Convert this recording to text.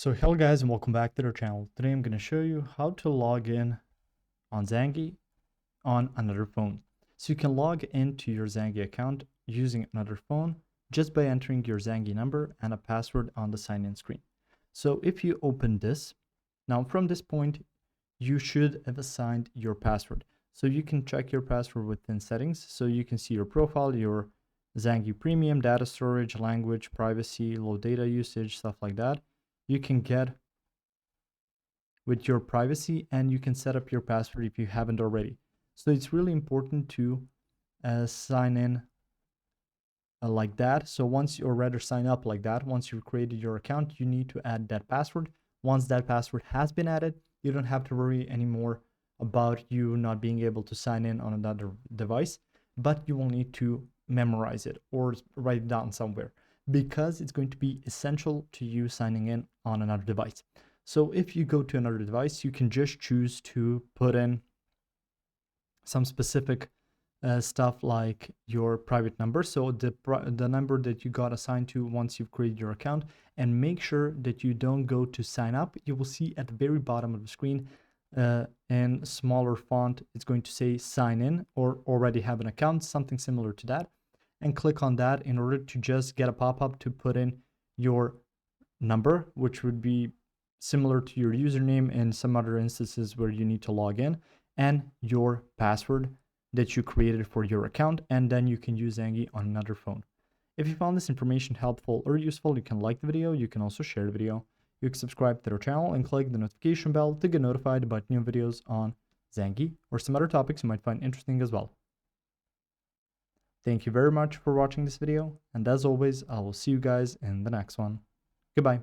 So hello guys and welcome back to our channel. Today I'm going to show you how to log in on Zangi on another phone. So you can log into your Zangi account using another phone just by entering your Zangi number and a password on the sign in screen. So if you open this, now from this point you should have assigned your password. So you can check your password within settings so you can see your profile, your Zangi premium, data storage, language, privacy, low data usage, stuff like that. You can get with your privacy and you can set up your password if you haven't already. So it's really important to sign in like that. So once you, or rather sign up like that, once you've created your account, you need to add that password. Once that password has been added, you don't have to worry anymore about you not being able to sign in on another device, but you will need to memorize it or write it down somewhere because it's going to be essential to you signing in on another device. So if you go to another device, you can just choose to put in some specific stuff like your private number. So the number that you got assigned to once you've created your account, and make sure that you don't go to sign up. You will see at the very bottom of the screen in smaller font, it's going to say sign in or already have an account, something similar to that. And click on that in order to just get a pop-up to put in your number, which would be similar to your username in some other instances where you need to log in, and your password that you created for your account, and then you can use Zangi on another phone. If you found this information helpful or useful, you can like the video, you can also share the video, you can subscribe to our channel and click the notification bell to get notified about new videos on Zangi or some other topics you might find interesting as well. Thank you very much for watching this video, and as always, I will see you guys in the next one. Goodbye.